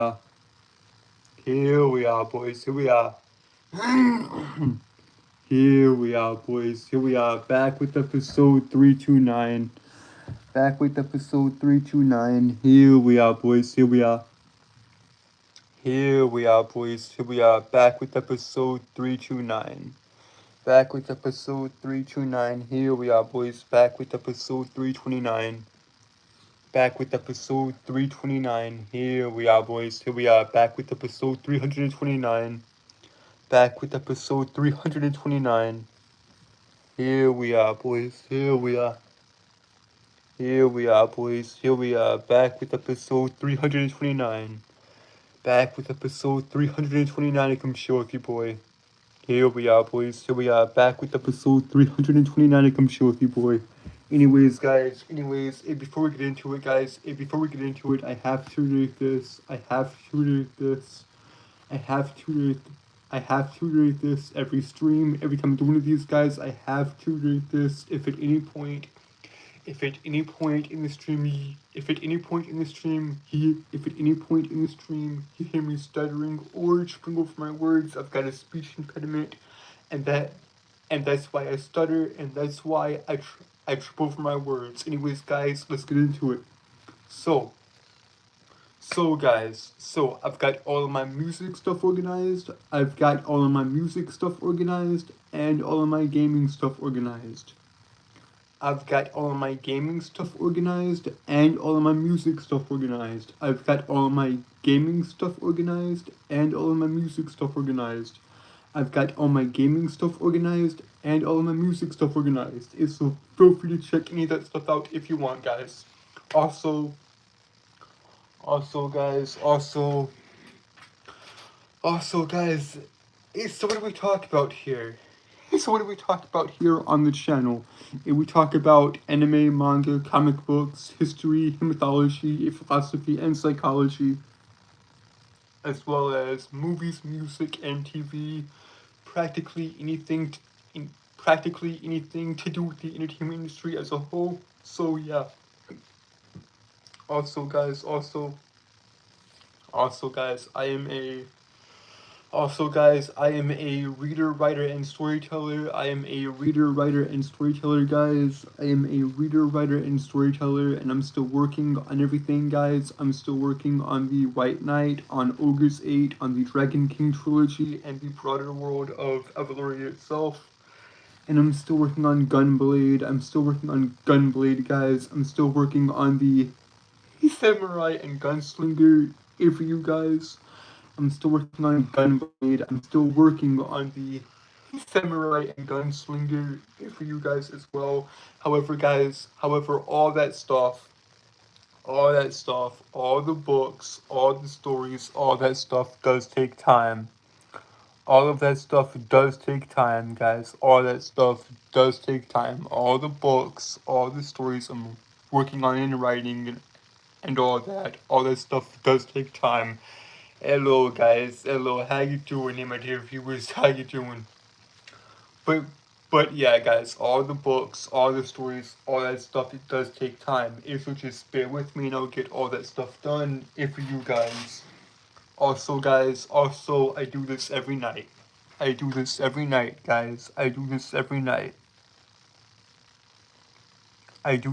are. Here we are, boys. Here we are. Here we are, boys. Here we are. Back with episode 329. Back with episode 329. Here we are, boys. Here we are. Here we are, boys. Here we are. Back with episode 329. Back with episode 329. Here we are, boys. Back with episode 329. Back with episode 329. Here we are, boys. Here we are. Back with episode 329. Back with episode 329. Here we are, boys. Here we are. Here we are, boys. Here we are. Back with episode 329. Back with episode 329 of Come Share With You, boy. Here we are, boys. Here we are. Back with episode 329 of Come Share With You, boy. Anyways, guys. Before we get into it, guys. Before we get into it, I have to rate this. I have to rate this every stream, every time I do one of these, guys. I have to rate this. If at any point in the stream you hear me stuttering or tripping over my words, I've got a speech impediment, and that's why I stutter, and that's why I trip over my words. Anyways, guys, let's get into it. Guys, I've got all of my music stuff organized. I've got all of my music stuff organized and all of my gaming stuff organized. I've got all of my gaming stuff organized and all of my music stuff organized. I've got all of my gaming stuff organized and all of my music stuff organized. I've got all my gaming stuff organized and all of my music stuff organized. So feel free to check any of that stuff out if you want, guys. Also, guys, so what do we talk about here? So what do we talk about here on the channel? We talk about anime, manga, comic books, history, mythology, philosophy, and psychology, as well as movies, music, and TV, practically anything to do with the entertainment industry as a whole. So yeah. Also, guys, I am a reader, writer, and storyteller. Guys. I am a reader, writer, and storyteller, and I'm still working on everything, guys. I'm still working on the White Knight, on Ogre's 8, on the Dragon King trilogy, and the broader world of Evaluria itself. And I'm still working on Gunblade. Guys. I'm still working on the Samurai and Gunslinger for you guys. I'm still working on Gunblade. I'm still working on the Samurai and Gunslinger for you guys as well. However, all that stuff, all the books, all the stories, all that stuff does take time. All of that stuff does take time, guys. All that stuff does take time. All the books, all the stories I'm working on in writing and all that stuff does take time. Hello, guys. Hello, how you doing, my dear viewers? How you doing? But yeah, guys, all the books, all the stories, all that stuff, it does take time. If you just bear with me and I'll get all that stuff done for you guys. Also, guys, I do this every night. Guys. I do this every night. I do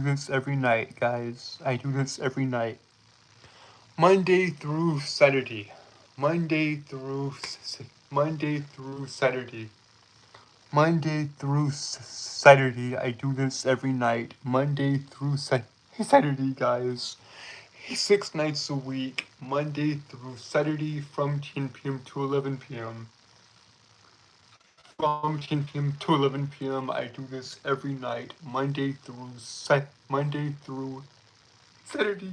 this every night, guys. I do this every night. Monday through Saturday. Monday through Saturday. I do this every night. Monday through Saturday, guys. 6 nights a week. Monday through Saturday from 10 p.m. to 11 p.m. From 10 p.m. to 11 p.m. I do this every night. Monday through Saturday,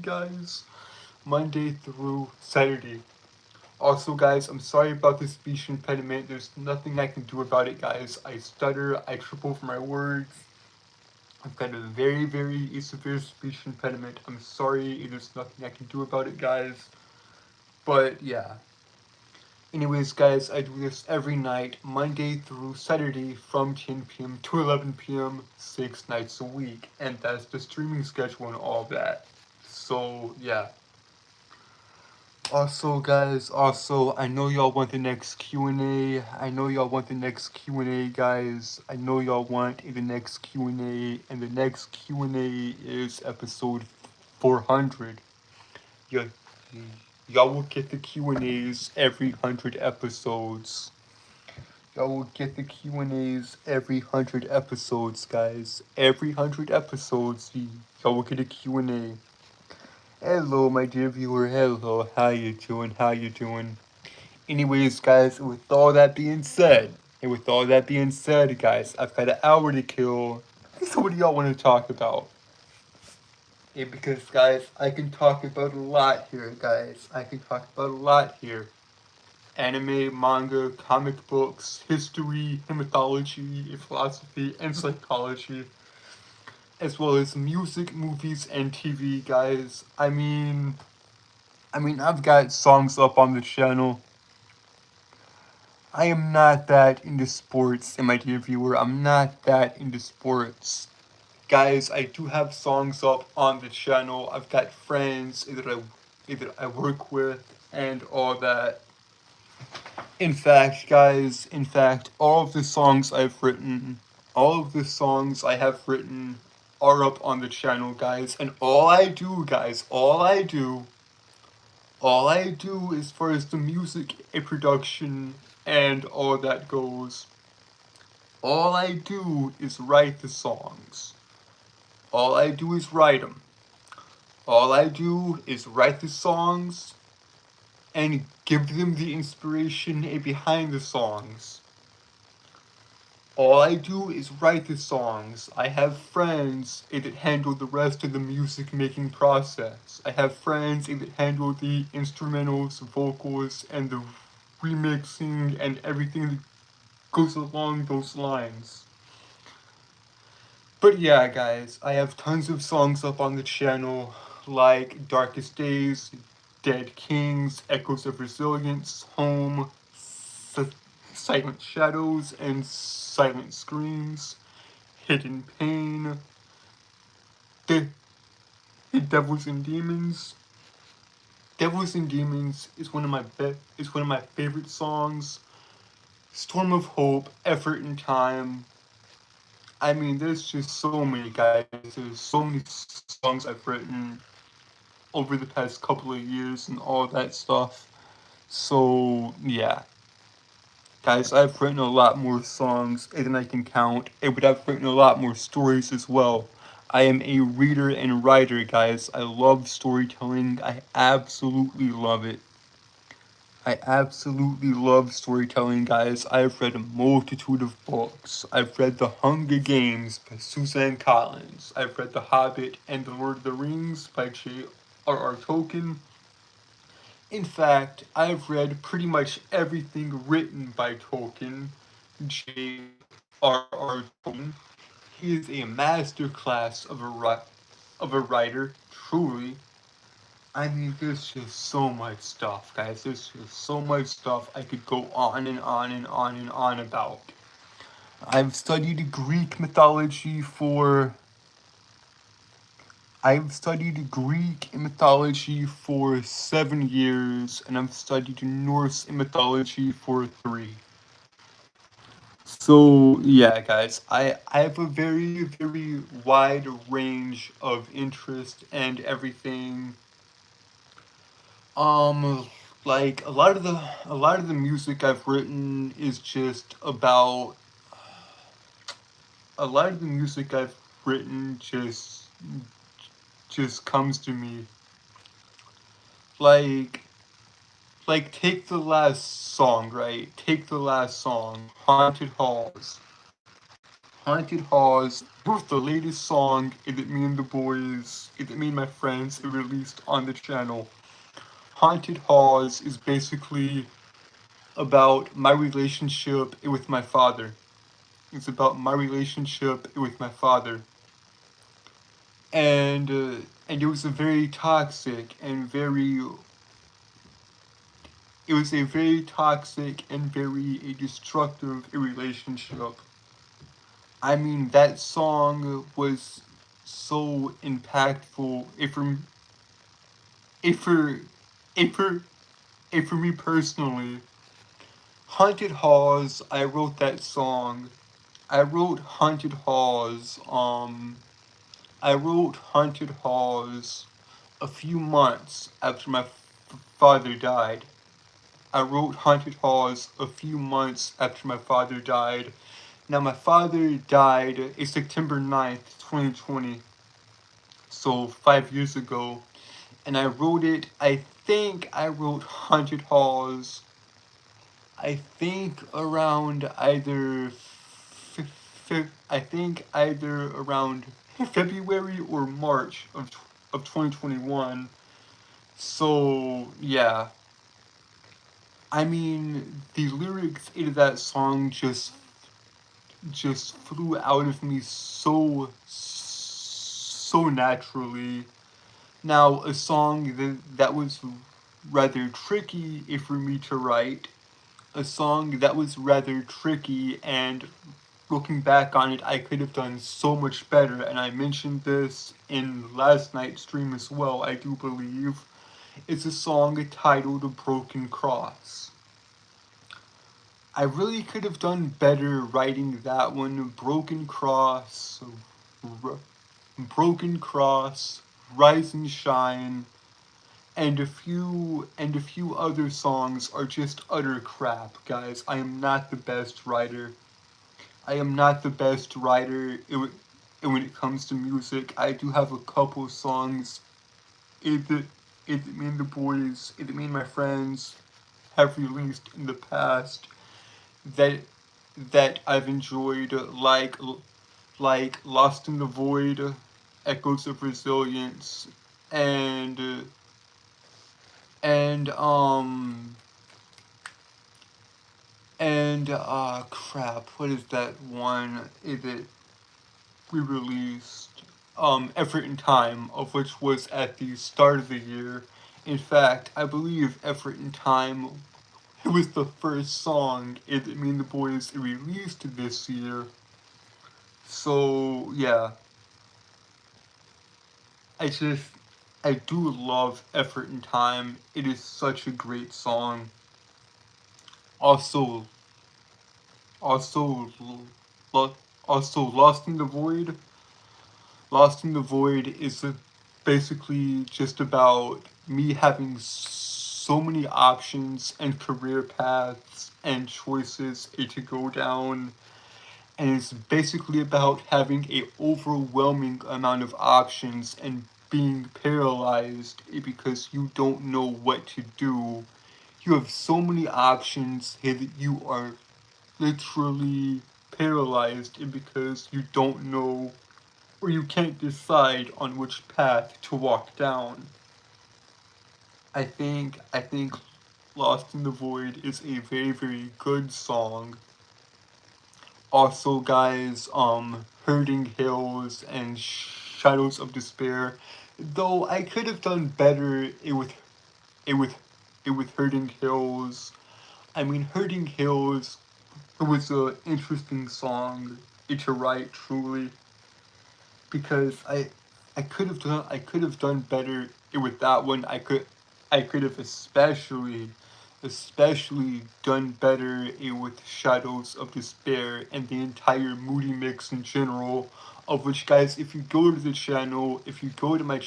guys. Monday through Saturday. Also, guys, I'm sorry about this speech impediment. There's nothing I can do about it, guys. I stutter, I trip over my words. I've got a very, very severe speech impediment. I'm sorry, there's nothing I can do about it, guys. But, yeah. Anyways, guys, I do this every night, Monday through Saturday, from 10 p.m. to 11 p.m., 6 nights a week. And that's the streaming schedule and all that. So, yeah. Also, guys, I know y'all want the next Q&A. I know y'all want the next Q&A, guys. I know y'all want the next Q&A, and the next Q&A is episode 400. Y- y'all will get the Q&As every 100 episodes. Y'all will get the Q&As every 100 episodes, guys. Every 100 episodes, y'all will get a Q&A. Hello, my dear viewer. Hello. How you doing? How you doing? Anyways, guys, with all that being said, guys, I've got an hour to kill. So what do y'all want to talk about? Yeah, because, guys, I can talk about a lot here, guys. I can talk about a lot here. Anime, manga, comic books, history, mythology, philosophy, and psychology, as well as music, movies, and TV, guys. I've got songs up on the channel. I am not that into sports, and my dear viewer, I'm not that into sports. Guys, I do have songs up on the channel. I've got friends that I work with and all that. In fact, guys, all of the songs I've written, all of the songs I have written are up on the channel, guys. And all I do, guys, all I do as far as the music and production and all that goes, all I do is write the songs. All I do is write them. All I do is write the songs and give them the inspiration behind the songs. All I do is write the songs. I have friends that handle the rest of the music making process. I have friends that handle the instrumentals, vocals, and the remixing and everything that goes along those lines. But yeah, guys, I have tons of songs up on the channel like Darkest Days, Dead Kings, Echoes of Resilience, Home, Silent Shadows, and Silent Screams, Hidden Pain, The Devils and Demons. Devils and Demons is one of my favorite songs. Storm of Hope, Effort and Time. There's just so many, guys. There's so many songs I've written over the past couple of years and all that stuff. So, yeah. Guys, I've written a lot more songs than I can count, but I've written a lot more stories as well. I am a reader and writer, guys. I love storytelling. I absolutely love it. I absolutely love storytelling, guys. I've read a multitude of books. I've read The Hunger Games by Suzanne Collins. I've read The Hobbit and The Lord of the Rings by J.R.R. Tolkien. In fact, I've read pretty much everything written by Tolkien, J.R.R. Tolkien. He is a masterclass of a writer, truly. There's just so much stuff, guys. There's just so much stuff I could go on and on and on and on about. I've studied Greek mythology for. I've studied Greek mythology for 7 years, and I've studied Norse mythology for 3. So yeah, guys, I have a very very wide range of interest and everything. Um, like a lot of the music I've written is just about a lot of the music I've written just comes to me. Like take the last song, right? Take the last song, Haunted Halls. Haunted Halls was the latest song that me and the boys, that me and my friends released on the channel. Haunted Halls is basically about my relationship with my father. It's about my relationship with my father. And it was a very toxic and very it was a very toxic and very destructive relationship. That song was so impactful. If for And for me personally, Haunted Halls, I wrote that song. I wrote Haunted Halls, I wrote Haunted Halls a few months after my father died. I wrote Haunted Halls a few months after my father died. Now, my father died September 9th, 2020, so 5 years ago. And I wrote it, I think I wrote Haunted Halls, I think around either, I think either around February or March of 2021. So, yeah. I mean, the lyrics into that song just flew out of me so naturally. Now, a song that was rather tricky for me to write, a song that was rather tricky, and looking back on it, I could have done so much better, and I mentioned this in last night's stream as well, I do believe. It's a song titled Broken Cross. I really could have done better writing that one. Broken Cross, Rise and Shine, and a few other songs are just utter crap, guys. I am not the best writer. I am not the best writer when it comes to music. I do have a couple songs me and the boys, me and my friends have released in the past that I've enjoyed, like Lost in the Void, Echoes of Resilience, and and um crap, what is that one that we released? Effort in Time, of which was at the start of the year. In fact, I believe Effort in Time, it was the first song me and the boys released this year. So yeah, I just I do love Effort in Time. It is such a great song. Also, also, also Lost in the Void. Lost in the Void is basically just about me having so many options and career paths and choices to go down, and it's basically about having a overwhelming amount of options and being paralyzed because you don't know what to do. You have so many options here that you are literally paralyzed because you don't know or you can't decide on which path to walk down. I think Lost in the Void is a very very good song. Also, guys, Hurting Hills and Shadows of Despair. Though I could have done better it with Hurting Hills. I mean, Hurting Hills, it was an interesting song to write truly, because I could have done better with that one. I could have especially done better with Shadows of Despair and the entire Moody mix in general, of which, guys, if you go to the channel, if you go to my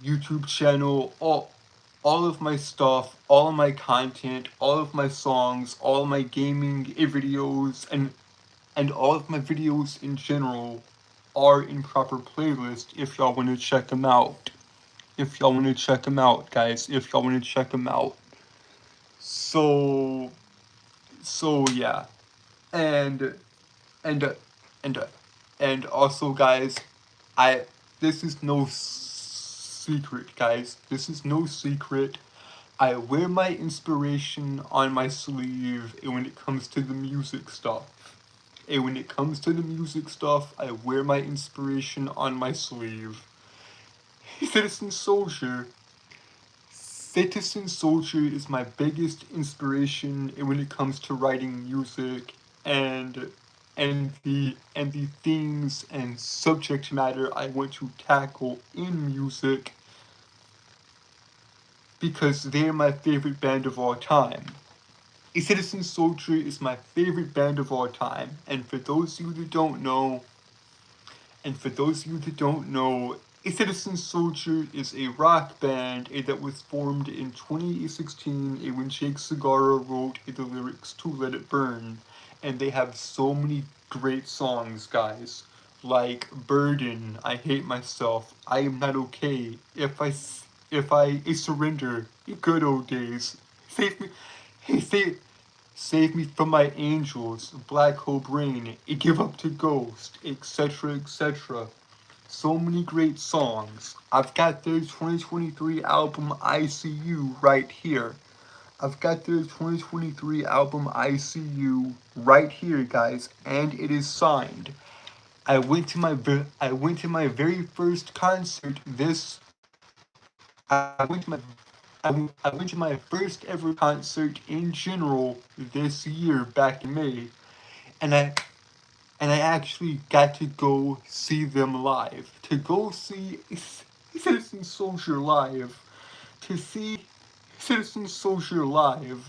YouTube channel, all of my stuff, all of my content, all of my songs, all of my gaming videos, and all of my videos in general are in proper playlist if y'all want to check them out. If y'all want to check them out, guys. If y'all want to check them out. So, yeah. And, and, and, and also, guys, I, this is no secret, guys. This is no secret. I wear my inspiration on my sleeve when it comes to the music stuff. And when it comes to the music stuff, I wear my inspiration on my sleeve. Citizen Soldier. Citizen Soldier is my biggest inspiration when it comes to writing music and the themes and subject matter I want to tackle in music. because they're my favorite band of all time. A Citizen Soldier is my favorite band of all time, and for those of you that don't know, A Citizen Soldier is a rock band that was formed in 2016 when Jake Segarra wrote the lyrics to Let It Burn, and they have so many great songs, guys, like Burden, I Hate Myself, I Am Not Okay, If I Surrender, Good Old Days, Save Me, hey, Save Me From My Angels, Black Hole Brain, Give Up to Ghost, etc., etc. So many great songs. I've got their 2023 album ICU right here. I've got their 2023 album ICU right here, guys, and it is signed. I went to my very first concert this. I went to my first ever concert in general this year back in May, and I actually got to go see them live. To go see Citizen Soldier live. To see Citizen Soldier live.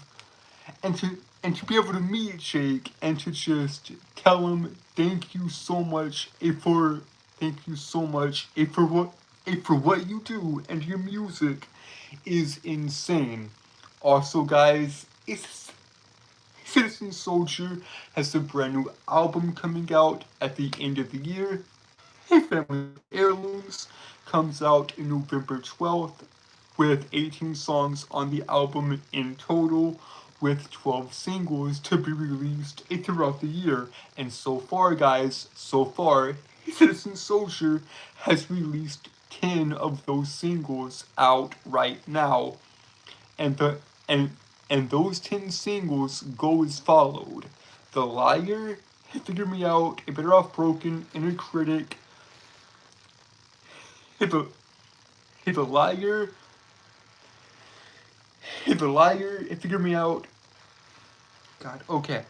And to be able to meet Jake and to just tell him thank you so much for what you do, and your music is insane. Also, guys, Citizen Soldier has a brand new album coming out at the end of the year. Family Heirlooms comes out in November 12th with 18 songs on the album in total, with 12 singles to be released throughout the year. And so far, guys, Citizen Soldier has released 10 of those singles out right now. And the and and those 10 singles go as followed: The Liar, Figure Me Out, A Better Off Broken, Inner Critic, the the liar, the liar, Figure Me Out. God, okay.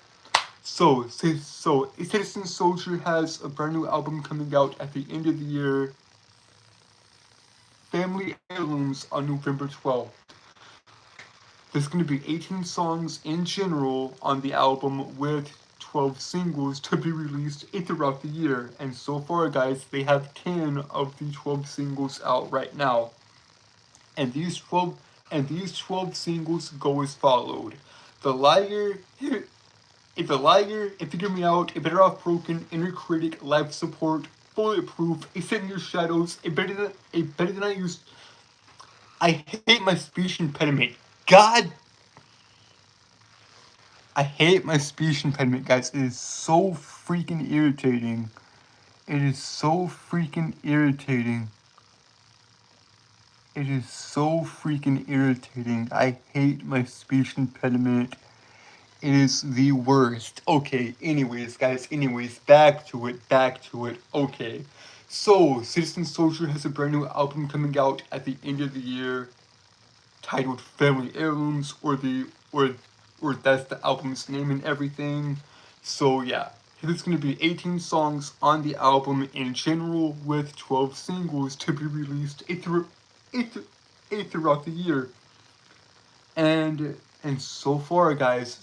So Citizen Soldier has a brand new album coming out at the end of the year. Family Heirlooms on November 12th. There's going to be 18 songs in general on the album with 12 singles to be released throughout the year. And so far, guys, they have 10 of the 12 singles out right now. And these 12 singles go as followed: The Liar, Figure Me Out, A Better Off Broken, Inner Critic, Life Support, Bulletproof, A Sit in Your Shadows, A Better Than I Used. I hate my speech impediment. God, I hate my speech impediment, guys. It is so freaking irritating. It is so freaking irritating. It is so freaking irritating. I hate my speech impediment. It is the worst. Okay, anyways, guys, back to it. Okay. So, Citizen Soldier has a brand new album coming out at the end of the year titled Family Heirlooms, or that's the album's name and everything. So yeah, there's going to be 18 songs on the album in general, with 12 singles to be released throughout the year. And so far, guys,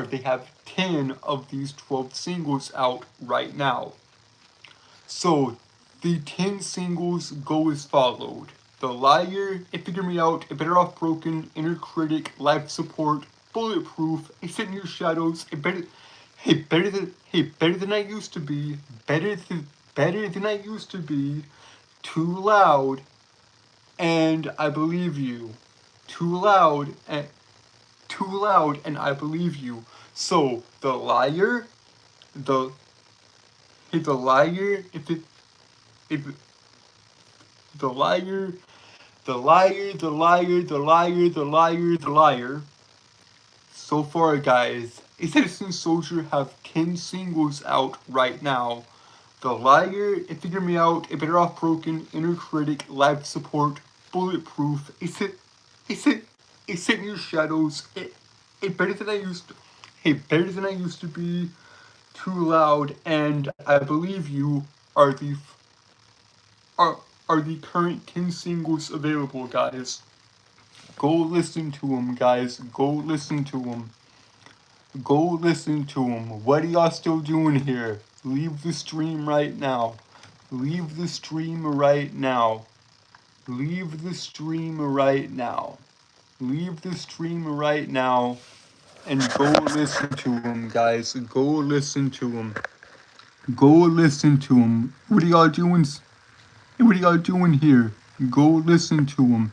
they have 10 of these 12 singles out right now. So the 10 singles go as followed: The Liar, Figure Me Out, A Better Off Broken, Inner Critic, Life Support, Bulletproof, A Sit in Your Shadows, Better Than I Used to Be, Better Than I Used to Be, Too Loud, and I Believe You. Too Loud and I Believe You. So The Liar, the Liar, the liar, the liar, the liar, the liar, the liar, the liar. So far, guys, A Citizen Soldier have 10 singles out right now: The Liar, Figure Me Out, A Better Off Broken, Inner Critic, Life Support, Bulletproof, A Sit in Your Shadows, A Better Than I Used to Be, Too Loud, and I Believe You are the current 10 singles available, guys. Go listen to him, guys. Go listen to him. Go listen to him. What are y'all still doing here? Leave the stream right now. Leave the stream right now. Leave the stream right now. Leave the stream right now and go listen to him, guys. Go listen to him. Go listen to him. What are y'all doing? What are y'all doing here? Go listen to him.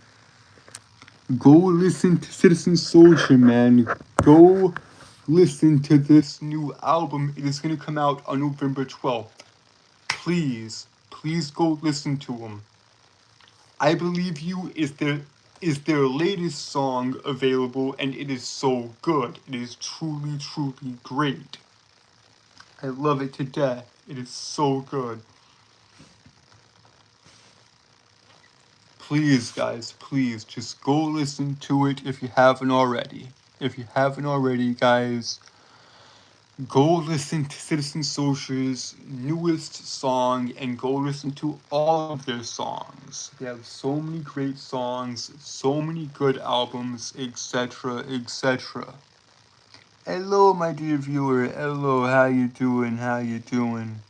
Go listen to Citizen Soldier, man. Go listen to this new album. It is going to come out on November 12th. Please, please go listen to him. I Believe You is their latest song available, and it is so good. It is truly, truly great. I love it to death. It is so good. Please, guys, please, just go listen to it if you haven't already. If you haven't already, guys, go listen to Citizen Soldier's newest song and go listen to all of their songs. They have so many great songs, so many good albums, etc., etc. Hello, my dear viewer. Hello, how you doing? How you doing?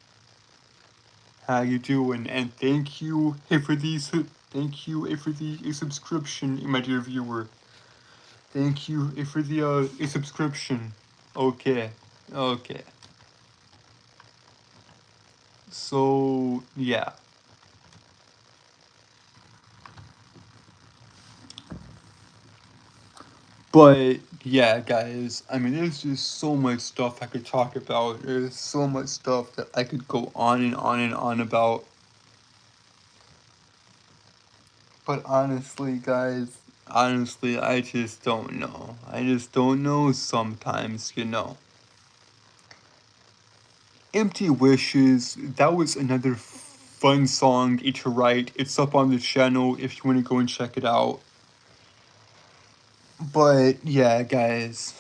How you doing? And thank you for these. Thank you for the subscription, my dear viewer. Thank you for the subscription. Okay, okay. So yeah. But yeah, guys, I mean, there's just so much stuff I could talk about. There's so much stuff that I could go on and on and on about. But honestly, guys, honestly, I just don't know. I just don't know sometimes, you know. Empty Wishes, that was another fun song to write. It's up on the channel if you want to go and check it out. But yeah, guys,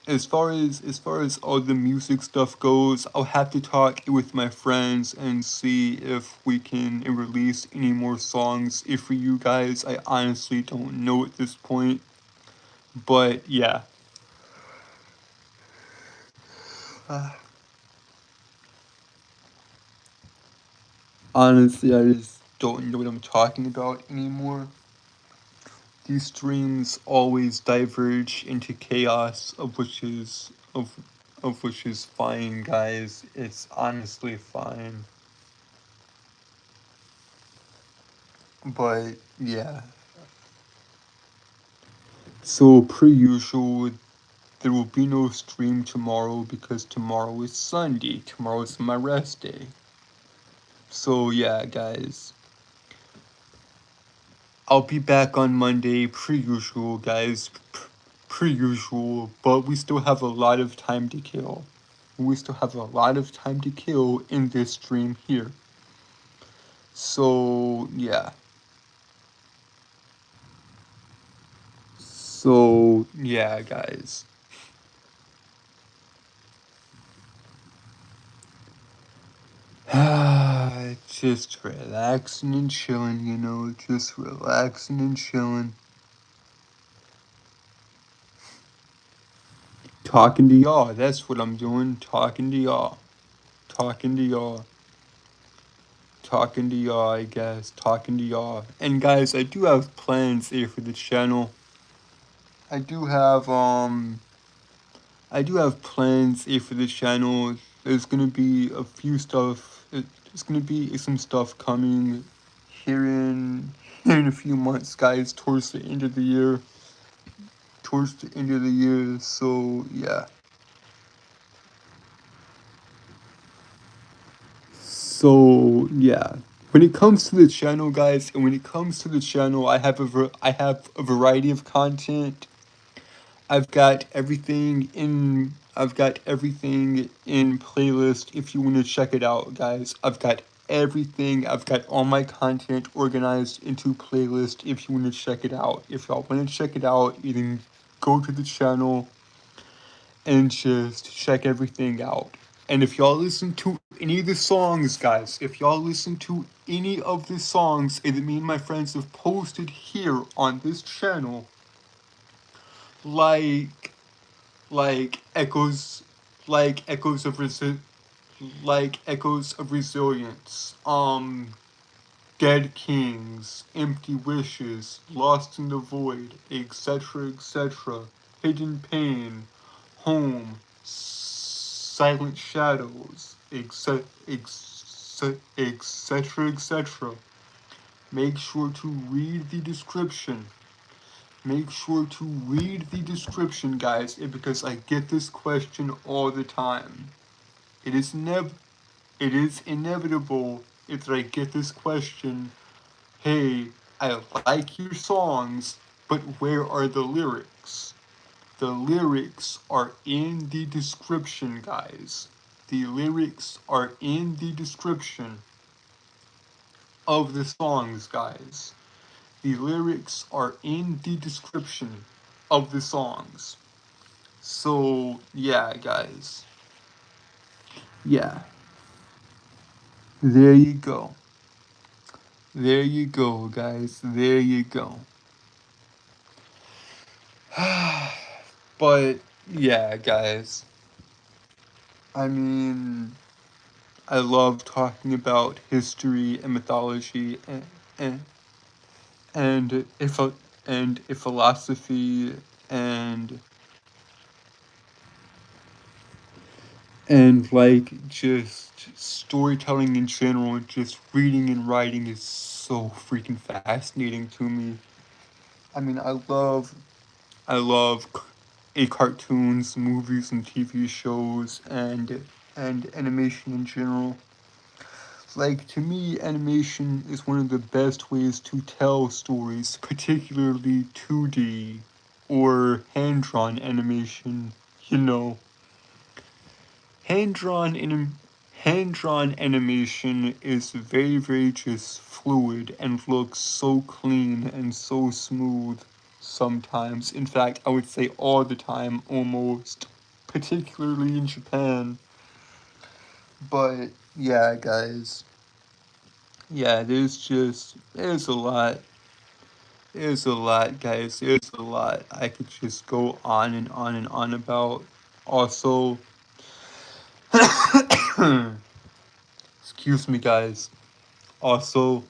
as far as all the music stuff goes, I'll have to talk with my friends and see if we can release any more songs. If for you guys, I honestly don't know at this point. But yeah. Honestly, I just don't know what I'm talking about anymore. These streams always diverge into chaos, of which is fine, guys. It's honestly fine. But yeah. So per usual, there will be no stream tomorrow because tomorrow is Sunday. Tomorrow is my rest day. So yeah, guys. I'll be back on Monday, per usual, guys. Per usual, but we still have a lot of time to kill. We still have a lot of time to kill in this stream here. So, yeah. So, yeah, guys. Just relaxing and chilling, you know, just relaxing and chilling. Talking to y'all, that's what I'm doing, talking to y'all. Talking to y'all. Talking to y'all, I guess. Talking to y'all. And guys, I do have plans here for the channel. I do have plans here for the channel. There's gonna be a few stuff. There's gonna be some stuff coming here in a few months, guys. Towards the end of the year. Towards the end of the year. So yeah. So yeah. When it comes to the channel, guys, and when it comes to the channel, I have a variety of content. I've got everything in playlist if you want to check it out, guys. I've got everything. I've got all my content organized into playlist if you want to check it out. If y'all want to check it out, you can go to the channel and just check everything out. And if y'all listen to any of the songs, guys, if y'all listen to any of the songs that me and my friends have posted here on this channel, like like echoes echoes of resilience, Dead Kings, Empty Wishes, Lost in the Void, etc., etc., Hidden Pain, Home, Silent Shadows, etc., etc. Make sure to read the description. Make sure to read the description, guys, because I get this question all the time. It is inevitable if I get this question, hey, I like your songs, but where are the lyrics? The lyrics are in the description, guys. The lyrics are in the description of the songs, guys. The lyrics are in the description of the songs. So, yeah, guys. Yeah. There you go. There you go, guys. There you go. But, yeah, guys. I mean, I love talking about history and mythology and and philosophy and like just storytelling in general. Just reading and writing is so freaking fascinating to me. I mean, I love cartoons, movies, and TV shows, and animation in general. Like, to me, animation is one of the best ways to tell stories, particularly 2D or hand-drawn animation. You know, hand-drawn anim- hand-drawn animation is very, very just fluid and looks so clean and so smooth sometimes. In fact, I would say all the time, almost, particularly in Japan. But yeah, guys. Yeah, there's a lot, guys. There's a lot. I could just go on and on and on about. Also, excuse me, guys. Also,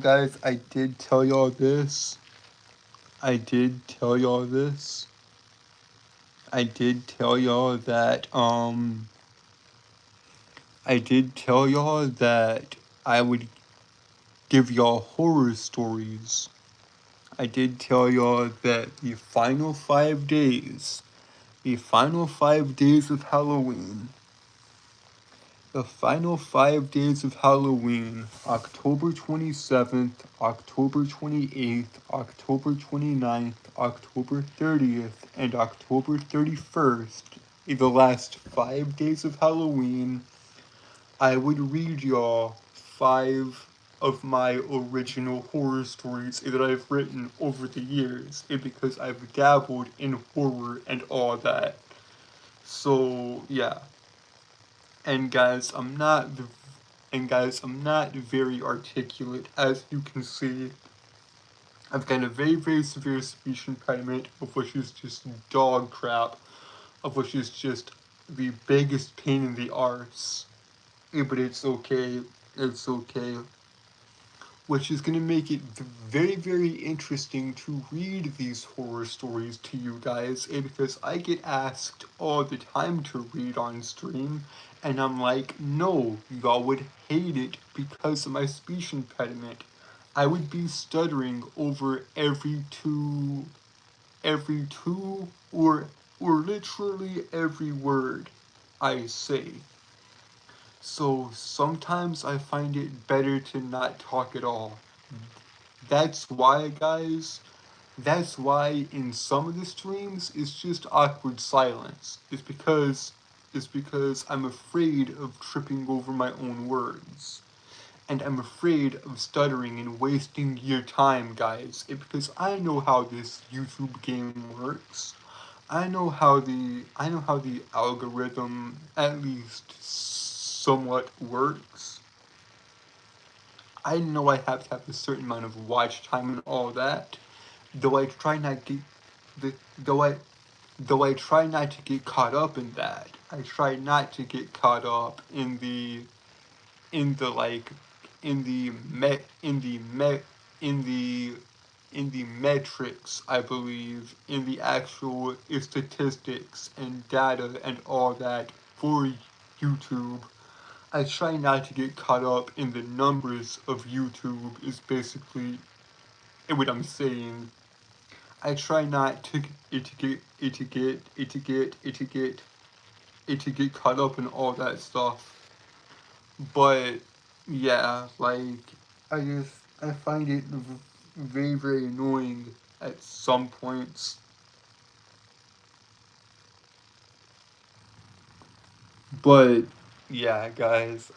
guys, I did tell y'all this. I did tell y'all this. I did tell y'all that, I did tell y'all that I would give y'all horror stories. I did tell y'all that the final 5 days of Halloween, the final 5 days of Halloween, October 27th, October 28th, October 29th, October 30th, and October 31st, the last 5 days of Halloween, I would read y'all 5 of my original horror stories that I've written over the years, because I've dabbled in horror and all that. So yeah, and guys, I'm not very articulate, as you can see. I've got a very, very severe speech impediment, of which is just dog crap, of which is just the biggest pain in the arse. But it's okay. It's okay. Which is going to make it very, very interesting to read these horror stories to you guys, because I get asked all the time to read on stream, and I'm like, no, y'all would hate it because of my speech impediment. I would be stuttering over every two, or literally every word I say. So sometimes I find it better to not talk at all. That's why, guys, that's why in some of the streams it's just awkward silence. It's because I'm afraid of tripping over my own words. And I'm afraid of stuttering and wasting your time, guys. Because I know how this YouTube game works. I know how the algorithm at least somewhat works. I know I have to have a certain amount of watch time and all that. Though I try not get the though I try not to get caught up in that. I try not to get caught up in the like in the in the metrics, I believe, in the actual statistics and data and all that for YouTube. I try not to get caught up in the numbers of YouTube is basically what I'm saying. I try not to to get caught up in all that stuff. But yeah, like I find it very annoying at some points. But yeah, guys,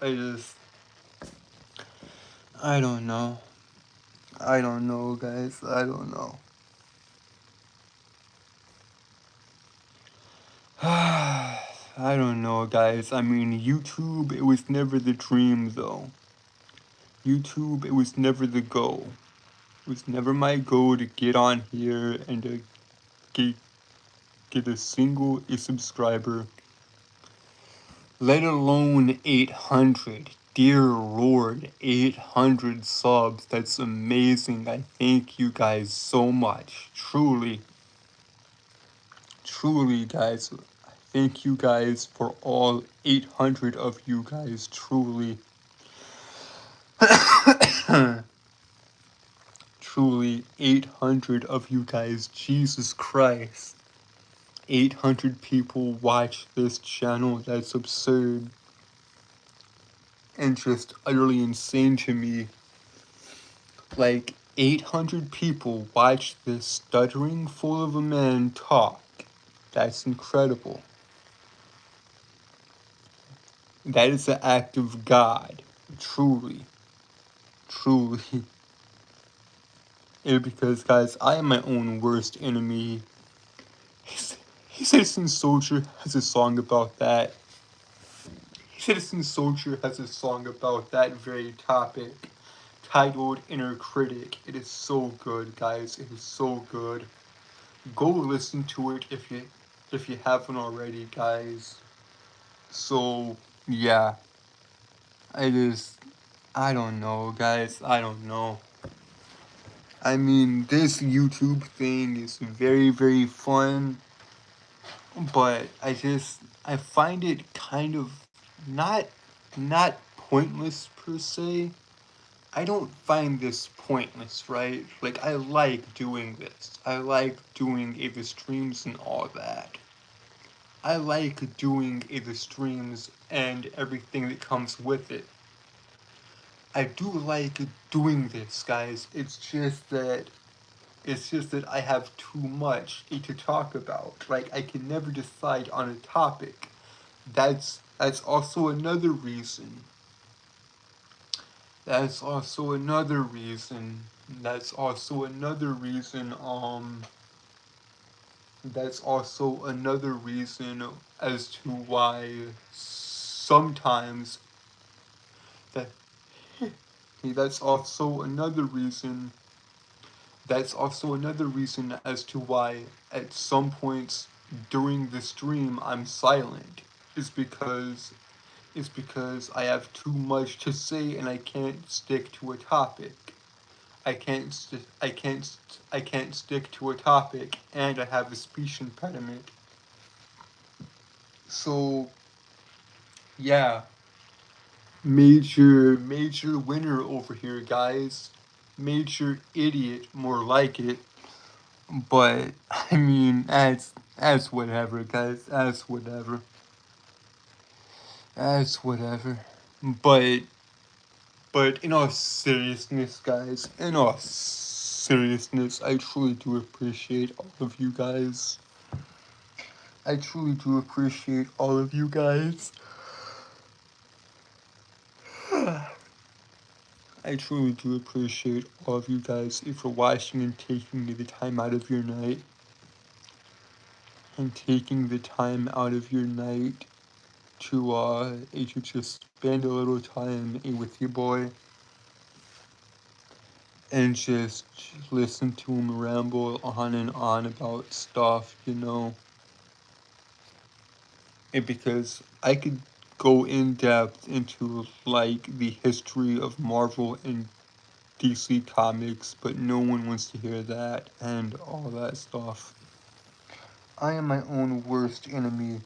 I don't know. I don't know, guys. I don't know. I don't know, guys. I mean, YouTube, it was never the dream, though. YouTube, it was never the goal. It was never my goal to get on here and to get, get a single subscriber, let alone 800. Dear Lord, 800 subs. That's amazing. I thank you guys so much. Truly, truly, guys. Thank you guys for all 800 of you guys. Truly. Truly, 800 of you guys. Jesus Christ. 800 people watch this channel. That's absurd. And just utterly insane to me. Like, 800 people watch this stuttering fool of a man talk. That's incredible. That is the act of God. Truly. Truly. And because, guys, I am my own worst enemy. Citizen Soldier has a song about that. Citizen Soldier has a song about that very topic, titled Inner Critic. It is so good, guys. It is so good. Go listen to it if you haven't already, guys. So yeah, I don't know, guys. I don't know. I mean, this YouTube thing is very fun, but I find it kind of not not pointless per se. I don't find this pointless, right? Like, I like doing this. I like doing the streams and all that. I like doing the streams and everything that comes with it. I do like doing this, guys. It's just that I have too much to talk about. Like, I can never decide on a topic. That's also another reason. That's also another reason. That's also another reason. That's also another reason as to why sometimes that. That's also another reason. That's also another reason as to why at some points during the stream I'm silent. Is because I have too much to say and I can't stick to a topic. I can't stick to a topic and I have a speech impediment. So yeah, major winner over here, guys. Major idiot, more like it. But I mean, as whatever, guys. As whatever. As whatever. But in all seriousness, guys, in all seriousness, I truly do appreciate all of you guys. I truly do appreciate all of you guys. I truly do appreciate all of you guys for watching and taking the time out of your night. and taking the time out of your night to just spend a little time with your boy and just listen to him ramble on and on about stuff, you know. And because I could go in depth into like the history of Marvel and DC Comics, but no one wants to hear that and all that stuff. I am my own worst enemy.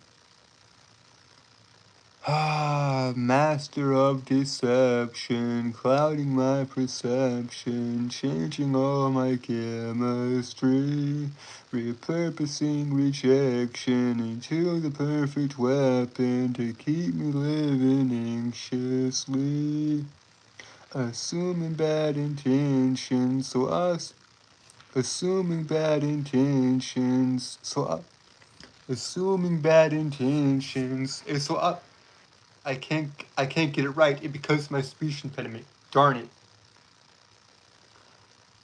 Ah, master of deception, clouding my perception, changing all my chemistry, repurposing rejection into the perfect weapon to keep me living anxiously. Assuming bad intentions, assuming bad intentions, assuming bad intentions, I can't get it right. It becomes my speech impediment. Darn it.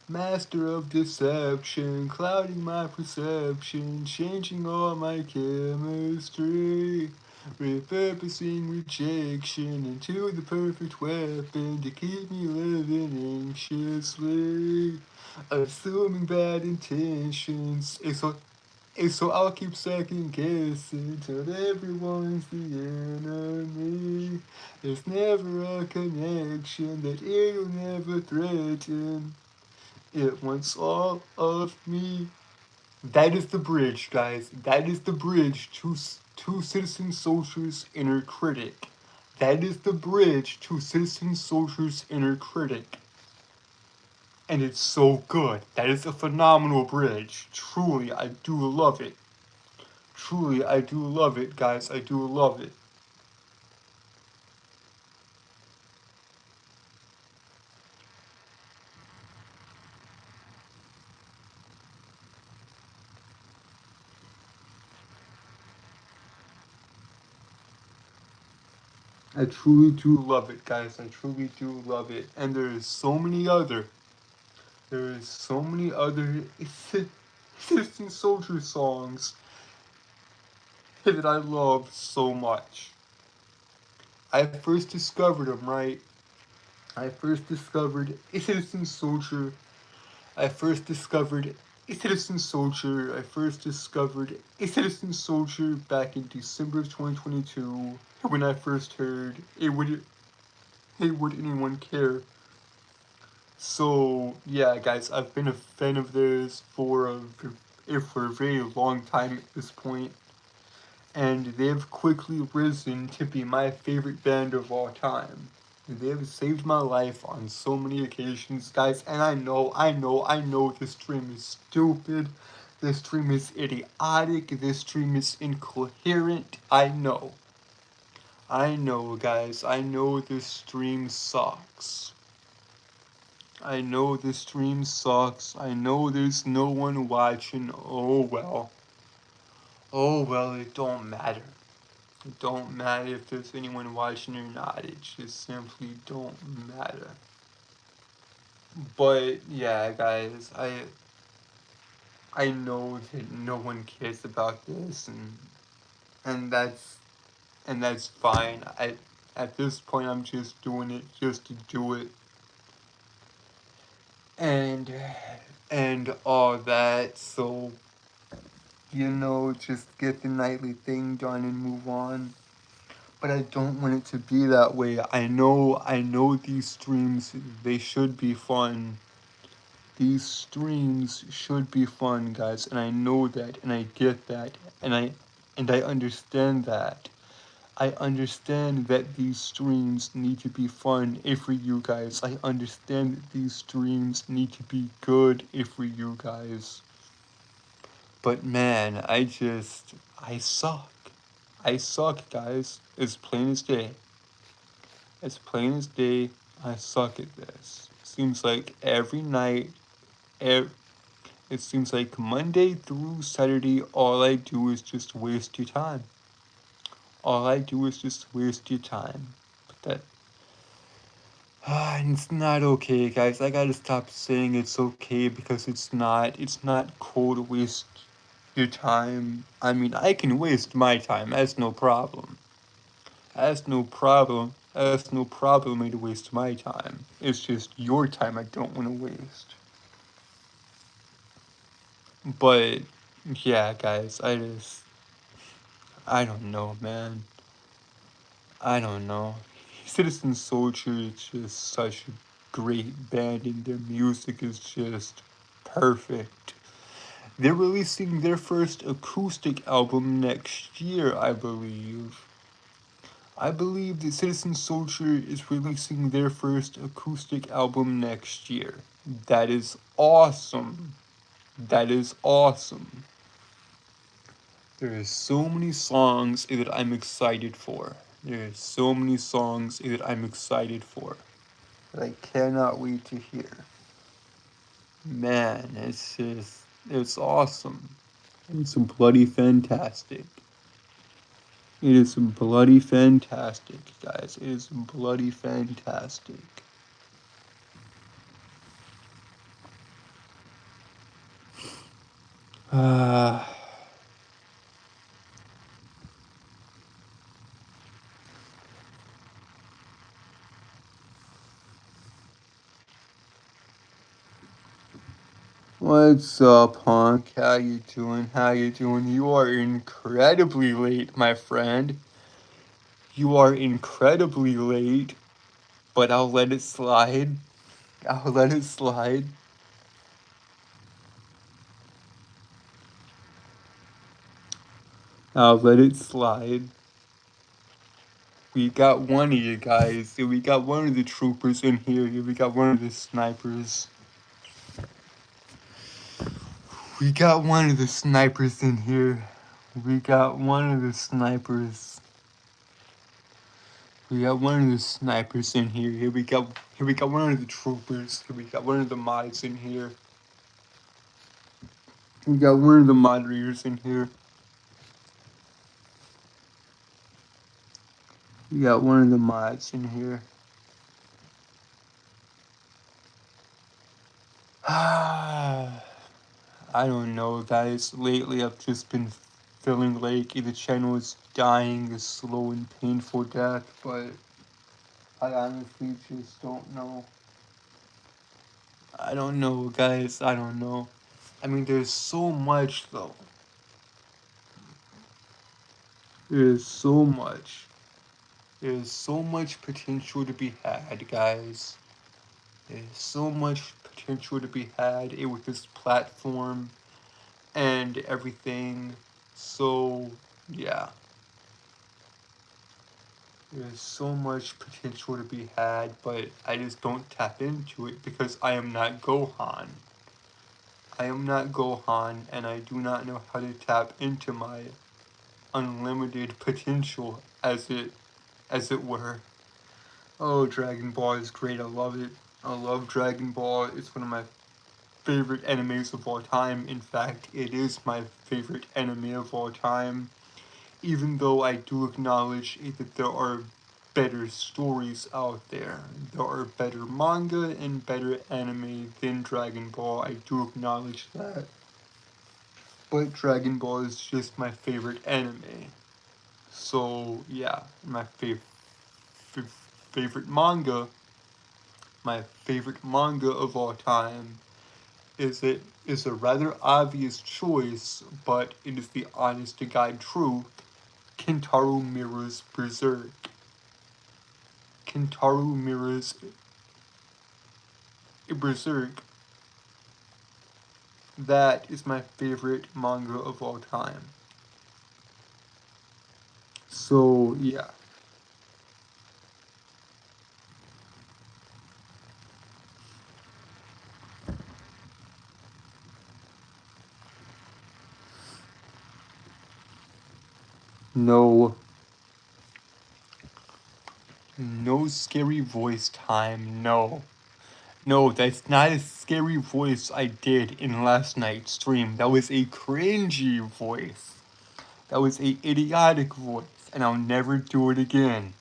Master of deception, clouding my perception, changing all my chemistry, repurposing rejection into the perfect weapon to keep me living anxiously, assuming bad intentions. So I'll keep second guessing till everyone's the enemy. There's never a connection that it'll never threaten. It wants all of me. That is the bridge, guys. That is the bridge to Citizen Soldier's inner critic. That is the bridge to Citizen Soldier's inner critic. And it's so good. That is a phenomenal bridge. Truly, I do love it. Truly, I do love it, guys. I do love it. I truly do love it, guys. I truly do love it. And there is so many other Citizen Soldier songs that I love so much. I first discovered them, right? I first discovered a Citizen Soldier. I first discovered a Citizen Soldier. I first discovered a Citizen Soldier back in December of 2022 when I first heard Hey, would anyone care? So yeah, guys, I've been a fan of theirs for a very long time at this point, and they've quickly risen to be my favorite band of all time. They've saved my life on so many occasions, guys, and I know this dream is stupid, this dream is idiotic, this dream is incoherent, I know, guys, I know this dream sucks. I know this stream sucks. I know there's no one watching. Oh well. Oh well, it don't matter. It don't matter if there's anyone watching or not. It just simply don't matter. But yeah, guys, I know that no one cares about this, and that's fine. At this point, I'm just doing it just to do it, and and all that. So just get the nightly thing done and move on. But I don't want it to be that way. I know these streams, they should be fun. These streams should be fun, guys, and I know that, and I get that, and I understand that. I understand that these streams need to be fun for you guys. I understand that these streams need to be good for you guys. But man, I suck. I suck, guys. It's plain as day. It's plain as day. I suck at this. Seems like every night, it seems like Monday through Saturday, all I do is just waste your time. All I do is just waste your time. But it's not okay, guys. I gotta stop saying it's okay because it's not. It's not cold waste. your time. I mean, I can waste my time. That's no problem. That's no problem. That's no problem for me to waste my time. It's just your time I don't want to waste. But yeah, guys, I don't know, man. I don't know. Citizen Soldier is just such a great band, and their music is just perfect. They're releasing their first acoustic album next year, I believe. I believe that Citizen Soldier is releasing their first acoustic album next year. That is awesome. That is awesome. There are so many songs that I'm excited for. There are so many songs that I'm excited for that I cannot wait to hear. Man, it's awesome. It's bloody fantastic. It is bloody fantastic, guys. It is bloody fantastic. What's up, Honk? How you doing? How you doing? You are incredibly late, my friend. You are incredibly late, but I'll let it slide. I'll let it slide. I'll let it slide. We got one of you guys. We got one of the troopers in here. We got one of the snipers. We got one of the snipers in here. We got one of the snipers. We got one of the snipers in here. Here we got one of the troopers. Here we got one of the mods in here. We got one of the moderators in here. We got one of the mods in here. I don't know, guys. Lately, I've just been feeling like the channel is dying a slow and painful death, but I honestly just don't know. I don't know, guys. I don't know. I mean, there's so much, though. There's so much. There's so much potential to be had, guys. There's so much potential to be had with this platform and everything. So, yeah. There's so much potential to be had, but I just don't tap into it because I am not Gohan. I am not Gohan, and I do not know how to tap into my unlimited potential, as it were. Oh, Dragon Ball is great. I love it. I love Dragon Ball. It's one of my favorite animes of all time. In fact, it is my favorite anime of all time. Even though I do acknowledge that there are better stories out there. There are better manga and better anime than Dragon Ball. I do acknowledge that. But Dragon Ball is just my favorite anime. So, yeah, my favorite manga, my favorite manga of all time is a rather obvious choice, but it is the honest to God truth. Kentaro Miura's Berserk. Kentaro Miura's Berserk. That is my favorite manga of all time. So, yeah. No. No scary voice time. No. No, that's not a scary voice I did in last night's stream. That was a cringy voice. That was a idiotic voice, and I'll never do it again.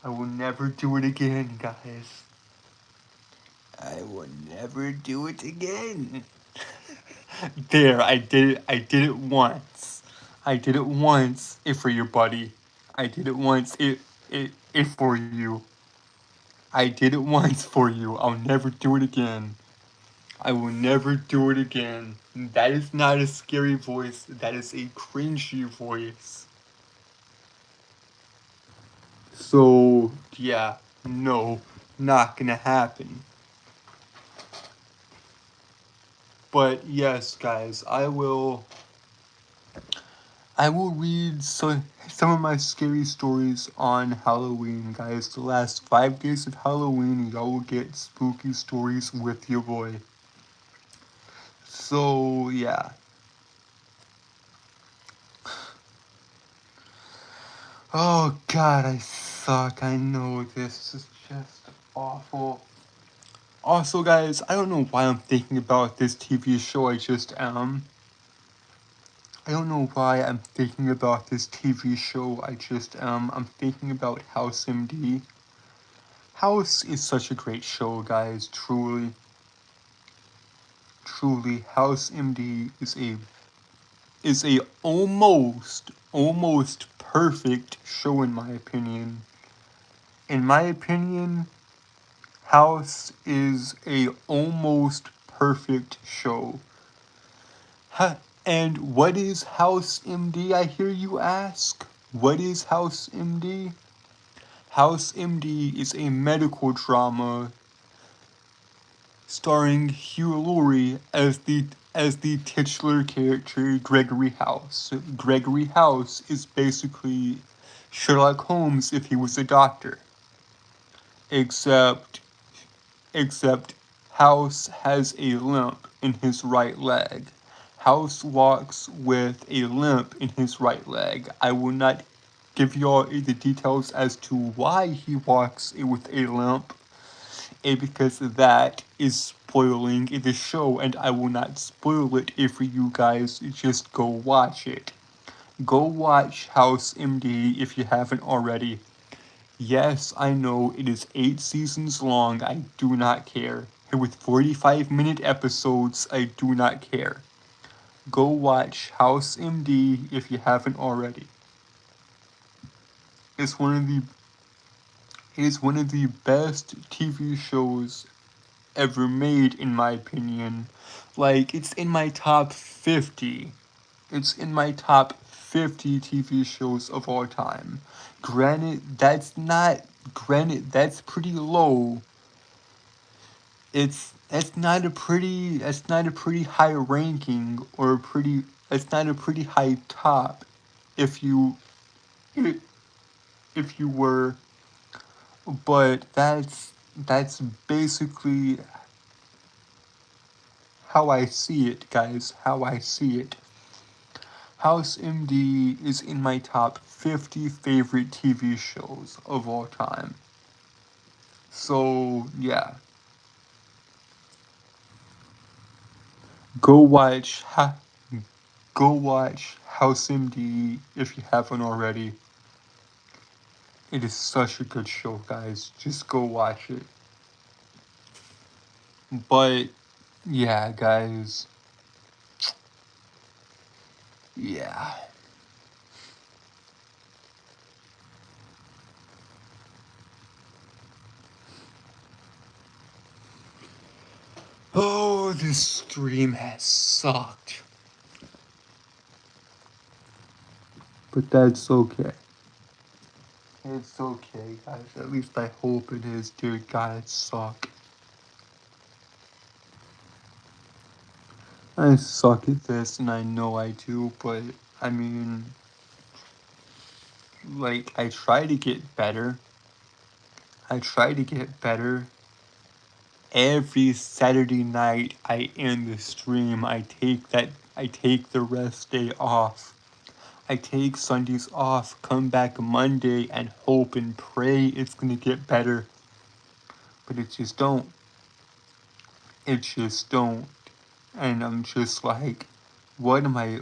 I will never do it again, guys. I will never do it again. There, I did it once. I did it once, if for your buddy. I did it once, if for you. I did it once for you. I'll never do it again. I will never do it again. That is not a scary voice. That is a cringy voice. So, yeah, no, not gonna happen. But yes, guys, I will read some of my scary stories on Halloween, guys. The last 5 days of Halloween, y'all will get spooky stories with your boy. So, yeah. Oh, God, I suck. I know this is just awful. Also, guys, I don't know why I'm thinking about this TV show. I just am. I don't know why I'm thinking about this TV show. I just am. I'm thinking about House MD. House is such a great show, guys. Truly, truly, House MD is a almost perfect show in my opinion. In my opinion, House is a almost perfect show. Huh. And what is House MD, I hear you ask? What is House MD? House MD is a medical drama starring Hugh Laurie as the titular character Gregory House. Gregory House is basically Sherlock Holmes if he was a doctor. Except House has a limp in his right leg. House walks with a limp in his right leg. I will not give y'all the details as to why he walks with a limp, because that is spoiling the show, and I will not spoil it if you guys just go watch it. Go watch House MD if you haven't already. Yes, I know it is 8 seasons long. I do not care. With 45-minute episodes, I do not care. Go watch House MD if you haven't already. It's one of the it is one of the best TV shows ever made, in my opinion. Like, it's in my top 50. It's in my top 50 TV shows of all time. Granted, that's pretty low. That's not a pretty high ranking, or that's not a pretty high top, if you if you were, but that's basically how I see it, guys. How I see it. House MD is in my top 50 favorite TV shows of all time. So, yeah. Go watch go watch House MD if you haven't already. It is such a good show, guys. Just go watch it. But yeah, guys. Yeah. Oh, this stream has sucked. But that's okay. It's okay, guys. At least I hope it is, dear God. It suck. I suck at this, and I know I do, but I mean, like, I try to get better. I try to get better. Every Saturday night I end the stream. I take the rest day off. I take Sundays off, come back Monday and hope and pray it's gonna get better. But it just don't. It just don't. And I'm just like, what am I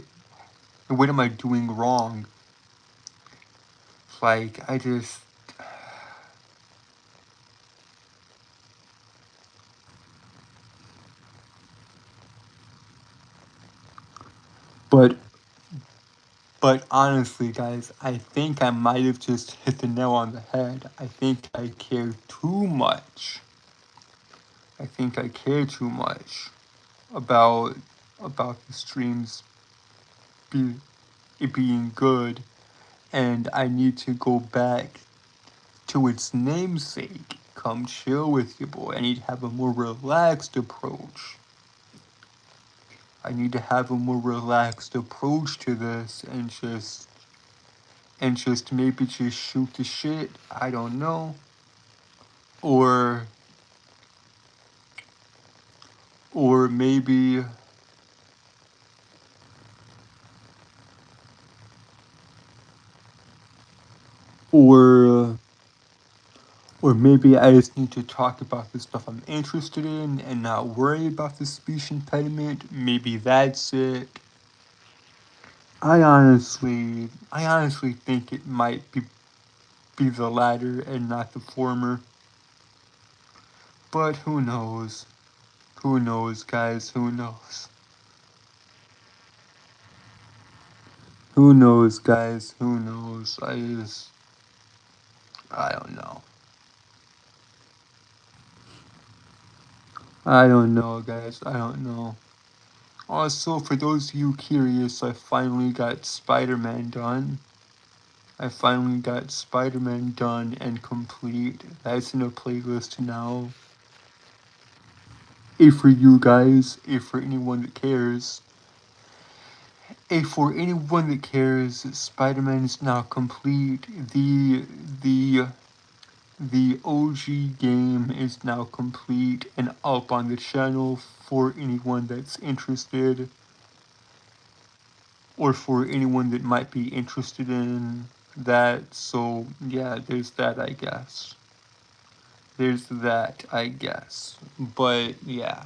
doing wrong? Like, I just, But but honestly, guys, I think I might have just hit the nail on the head. I think I care too much. I think I care too much about the streams be, it being good, and I need to go back to its namesake. Come chill with your boy. I need to have a more relaxed approach. I need to have a more relaxed approach to this and just maybe just shoot the shit. I don't know. Or or maybe or or maybe I just need to talk about the stuff I'm interested in and not worry about the speech impediment. Maybe that's it. I honestly think it might be the latter and not the former. But who knows? Who knows, guys? Who knows? Who knows, guys? Who knows? I don't know. I don't know, guys. I don't know. Also, for those of you curious, I finally got Spider-Man done. I finally got Spider-Man done and complete. That's in a playlist now. If for you guys, if for anyone that cares. If for anyone that cares, Spider-Man is now complete. The OG game is now complete and up on the channel for anyone that's interested, or for anyone that might be interested in that. So yeah, there's that, I guess. There's that, I guess. But yeah.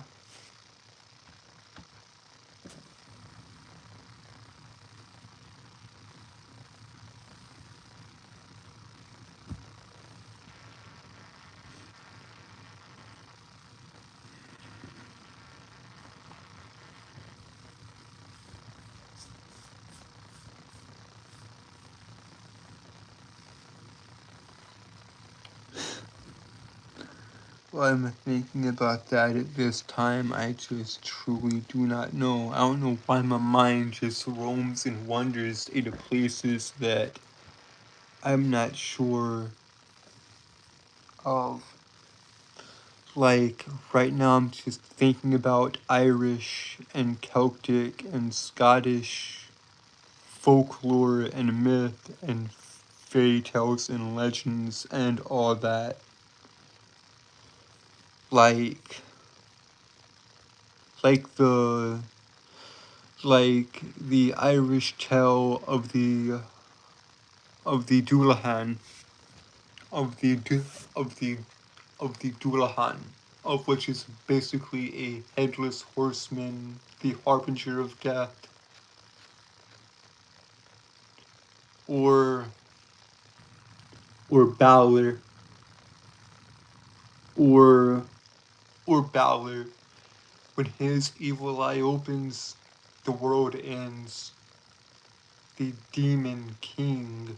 Well, I'm thinking about that at this time. I just truly do not know. I don't know why my mind just roams and wanders into places that I'm not sure of. Like, right now I'm just thinking about Irish and Celtic and Scottish folklore and myth and fairy tales and legends and all that. Like, like the the Irish tale of the Dullahan of the of the of the Dullahan, of which is basically a headless horseman, the harbinger of death, or Balor, or Balor. When his evil eye opens, the world ends. The Demon King.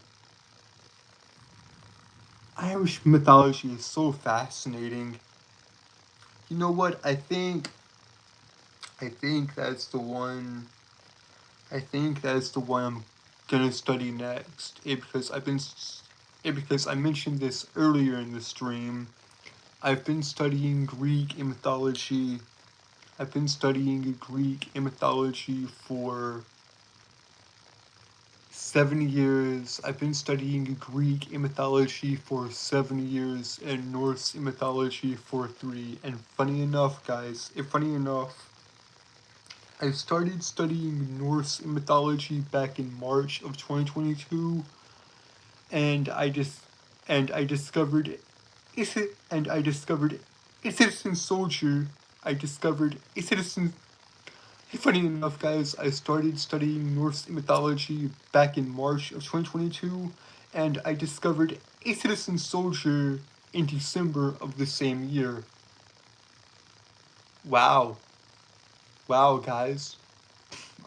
Irish mythology is so fascinating. You know what? I think that's the one. I think that's the one I'm gonna study next. Because I mentioned this earlier in the stream. I've been studying Greek mythology. I've been studying Greek mythology for 7 years. I've been studying Greek mythology for 7 years and Norse mythology for 3. And funny enough, guys, I started studying Norse mythology back in March of 2022, and I discovered I discovered a citizen soldier. I discovered a citizen. Funny enough, guys, I started studying Norse mythology back in March of 2022, and I discovered a citizen soldier in December of the same year. Wow. Wow, guys.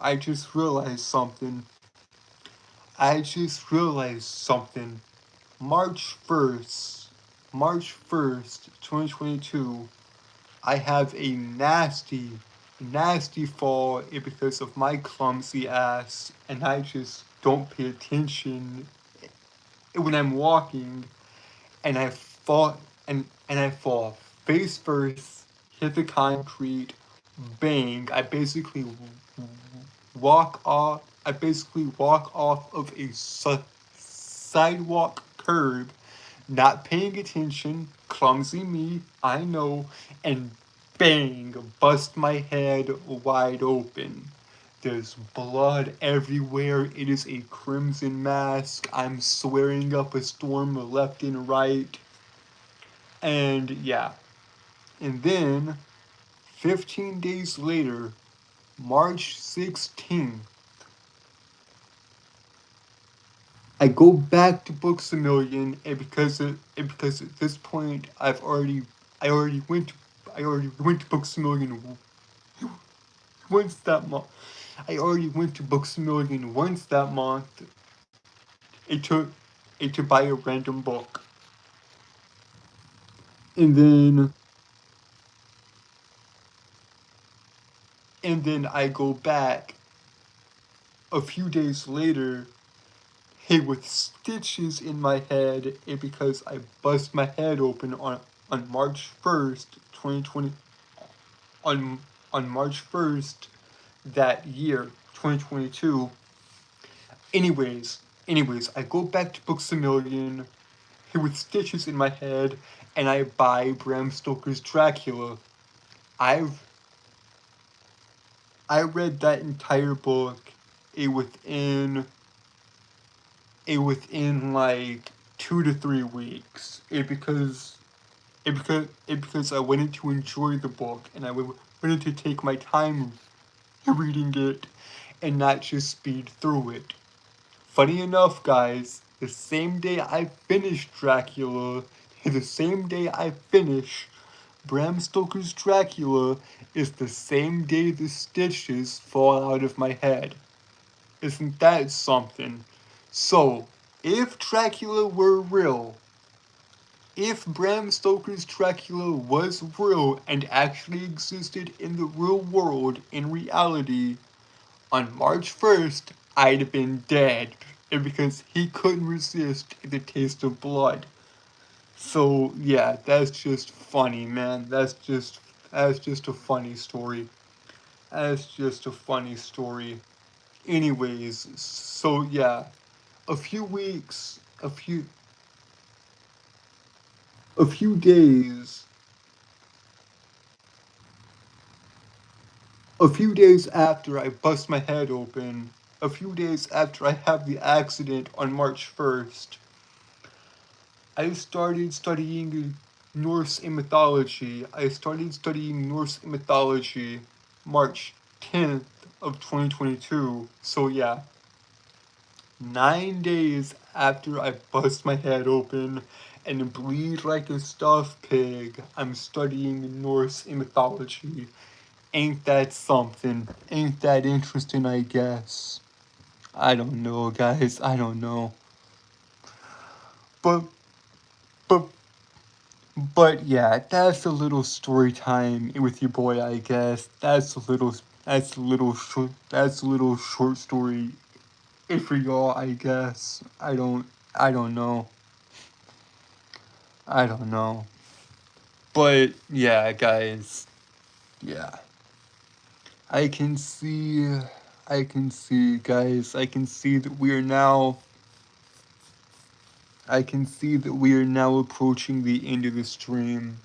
I just realized something. I just realized something. March 1st, March 1st, 2022, I have a nasty fall because of my clumsy ass, and I just don't pay attention when I'm walking, and I fall face first, hit the concrete, bang. I basically walk off of a sidewalk curb, not paying attention, clumsy me, I know, and bang, bust my head wide open. There's blood everywhere. It is a crimson mask. I'm swearing up a storm left and right. And yeah. And then, 15 days later, March 16th, I go back to Books a Million, and because at this point I already went to Books a Million once that month. I already went to Books a Million once that month. It took to buy a random book, and then I go back a few days later, hey, with stitches in my head, and because I bust my head open on March 1st, 2020, on March 1st that year, 2022. Anyways, I go back to Books a Million with stitches in my head, and I buy Bram Stoker's Dracula. I've I read that entire book a within like 2 to 3 weeks. Because I wanted to enjoy the book, and I wanted to take my time reading it and not just speed through it. Funny enough, guys, the same day I finish Dracula, the same day I finish Bram Stoker's Dracula, is the same day the stitches fall out of my head. Isn't that something? So, if Dracula were real, if Bram Stoker's Dracula was real and actually existed in the real world in reality, on March 1st, I'd have been dead because he couldn't resist the taste of blood. So yeah, that's just funny, man. That's just a funny story. That's just a funny story. Anyways, so yeah, a few weeks, a few days, a few days after I bust my head open, a few days after I have the accident on March 1st, I started studying Norse mythology. I started studying Norse mythology March 10th of 2022. So yeah, 9 days after I bust my head open and bleed like a stuffed pig, I'm studying Norse mythology. Ain't that something? Ain't that interesting, I guess? I don't know, guys. I don't know. But but But yeah, that's a little story time with your boy, I guess. That's a little short story for y'all, I guess. I don't know. I don't know. But yeah, guys. Yeah. I can see guys, I can see that we are now approaching the end of the stream.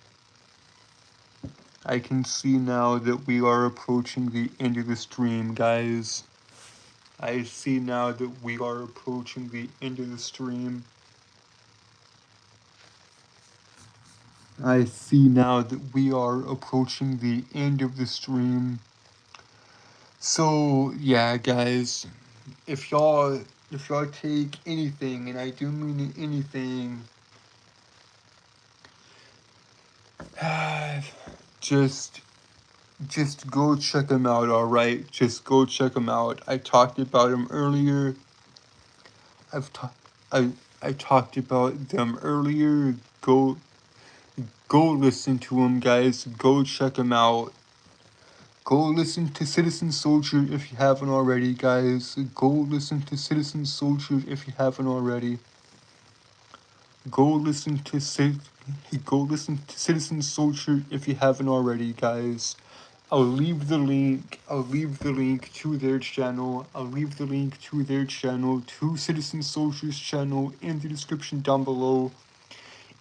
I can see now that we are approaching the end of the stream, guys. I see now that we are approaching the end of the stream. I see now that we are approaching the end of the stream. So, yeah, guys, if y'all take anything, and I do mean anything, just just go check them out, alright? Just go check them out. I talked about them earlier. I talked about them earlier. Go listen to them, guys. Go check them out. Go listen to Citizen Soldier if you haven't already, guys. Go listen to Citizen Soldier if you haven't already. Go listen to Citizen Soldier if you haven't already, guys. I'll leave the link to their channel. I'll leave the link to their channel, to Citizen Soldier's channel, in the description down below.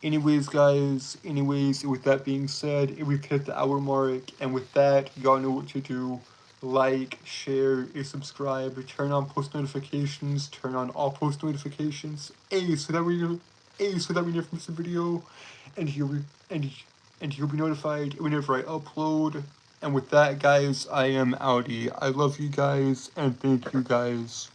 Anyways, guys, with that being said, we've hit the hour mark, and with that, y'all know what to do. Like, share, and subscribe, turn on post notifications, turn on all post notifications, so that we never miss a video, and you'll be notified whenever I upload. And with that, guys, I am outie. I love you guys, and thank you guys.